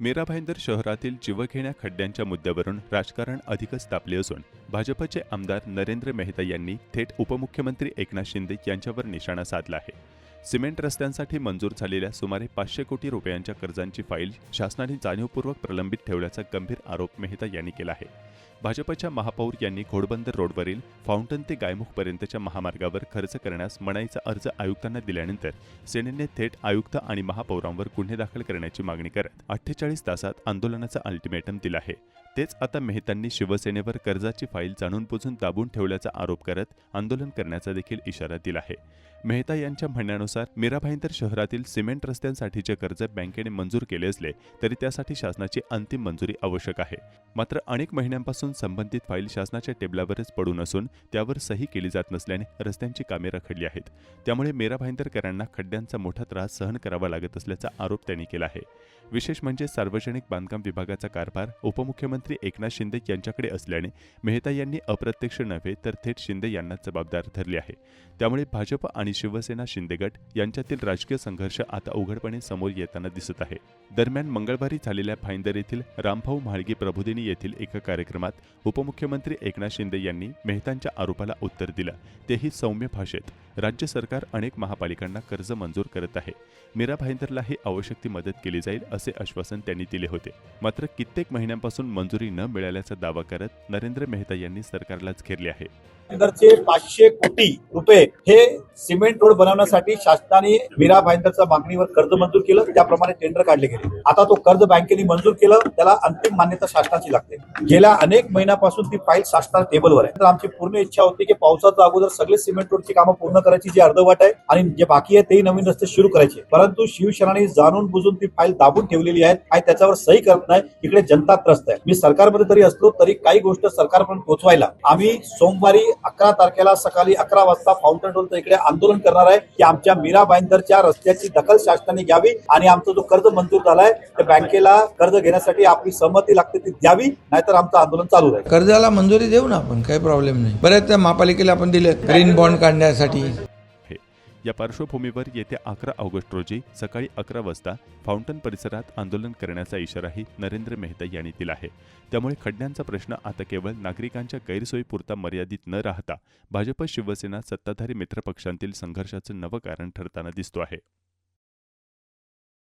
मीरा भाईंदर शहरातील जीवघेण्या खड्ड्यांच्या मुद्द्यावरून राजकारण अधिकच तापले असून भाजपचे आमदार नरेंद्र मेहता यांनी थेट उपमुख्यमंत्री एकनाथ शिंदे यांच्यावर निशाणा साधला आहे। सिमेंट रस्त्यांसाठी मंजूर झालेल्या सुमारे 500 कोटी रुपयांच्या कर्जांची फाईल शासनाने जाणीवपूर्वक प्रलंबित ठेवल्याचा गंभीर आरोप मेहता यांनी केला आहे। भाजपच्या महापौर यांनी घोडबंदर रोडवरील फाउंटन ते गायमुखपर्यंतच्या महामार्गावर खर्च करण्यास मनाईचा अर्ज आयुक्तांना दिल्यानंतर सेनेने थेट आयुक्त आणि महापौरांवर गुन्हे दाखल करण्याची मागणी करत 48 तासात आंदोलनाचा अल्टिमेटम दिला आहे। तेच आता मेहतांनी शिवसेनेवर कर्जाची फाईल जाणून-बुजून दाबून ठेवल्याचा आरोप करत आंदोलन करण्याचा देखील इशारा दिला आहे। मेहता यांच्या म्हणण्यानुसार मीरा भाईंदर शहरातील सिमेंट रस्त्यांसाठीचे कर्ज बँकेने मंजूर केले असले तरी त्यासाठी शासनाची अंतिम मंजुरी आवश्यक आहे। मात्र अनेक महिन्यांपासून संबंधित फाईल शासनाच्या टेबलावरच पडून असून त्यावर सही केली जात नसल्याने रस्त्यांची कामे रखडली आहेत। त्यामुळे मीरा भाईंदरकरांना खड्ड्यांचा मोठा त्रास सहन करावा लागत असल्याचा आरोप त्यांनी केला आहे। विशेष म्हणजे सार्वजनिक बांधकाम विभागाचा कारभार उपमुख्यमंत्री एकनाथ शिंदे यांच्याकडे असल्याने मेहता यांनी अप्रत्यक्ष नव्हे तर थेट शिंदे यांना जबाबदार धरले आहे। त्यामुळे भाजप आणि शिवसेना शिंदे गट यांच्यातील राजकीय संघर्ष आता उघडपणे समोर येताना दिसत आहे। दरम्यान मंगळवारी झालेल्या भाईंदर येथील रामभाऊ म्हाळगी प्रबोधिनी येथील एका कार्यक्रमात उपमुख्यमंत्री एकनाथ शिंदे यांनी मेहतांच्या आरोपाला उत्तर दिलं, तेही सौम्य भाषेत। राज्य सरकार अनेक महापालिकांना कर्ज मंजूर करत आहे, मीरा भाईंदरला ही आवश्यक ती मदत केली जाईल असे आश्वासन त्यांनी दिले होते। मात्र कित्येक महिन्यांपासून मंजुरी न मिळाल्याचा दावा करत नरेंद्र मेहता यांनी सरकारलाच घेरले आहे। भाईंदरचे 500 कोटी रुपये हे सिमेंट रोड बनवण्यासाठी शासनाने मीरा भाईंदरच्या मागणीवर कर्ज मंजूर केलं, त्याप्रमाणे टेंडर काढले गेले। आता तो कर्ज बँकेने मंजूर केलं, त्याला अंतिम मान्यता शासनाची लागते। गेल्या अनेक महिन्यापासून ती फाईल शासनाच्या टेबलवर आहे। तर आमची पूर्ण इच्छा होती की पावसाच्या अगोदर सगळे सिमेंट रोडची कामं पूर्ण करायची, जी अर्धवट आहे आणि जे बाकी आहे तेही नवीन रस्ते सुरू करायचे। परंतु शिवसेनाने जाणून बुजून ती फाईल दाबून ठेवलेली आहे आणि त्याच्यावर सही करत नाही। इकडे जनता त्रस्त आहे। मी सरकारमध्ये तरी असलो तरी काही गोष्ट सरकारपर्यंत पोहोचवायला आम्ही सोमवारी 11 तारखेला सकाळी 11 वाजता फाउंटन रोड इकडे आंदोलन करणार आहे की आमच्या मीरा भाईंदरच्या रस्त्याची दखल शासनाने घ्यावी आणि आमचा जो कर्ज मंजूर झालाय त्या बँकेला कर्ज घेण्यासाठी आपली सहमती लागते ती द्यावी, नाहीतर आमचं आंदोलन चालू राहील। कर्जाला मंजुरी देऊ ना आपण, काही प्रॉब्लेम नाही। बऱ्याच महापालिकेला आपण दिले ग्रीन बॉन्ड काढण्यासाठी। या पार्श्वभूमीवर येत्या 11 ऑगस्ट रोजी सकाळी 11 वाजता फाउंटन परिसरात आंदोलन करण्याचा इशाराही नरेंद्र मेहता यांनी दिला आहे। त्यामुळे खड्ड्यांचा प्रश्न आता केवळ नागरिकांच्या गैरसोयीपुरता मर्यादित न राहता भाजप शिवसेना सत्ताधारी मित्रपक्षांतील संघर्षाचं नवं कारण ठरताना दिसतो आहे।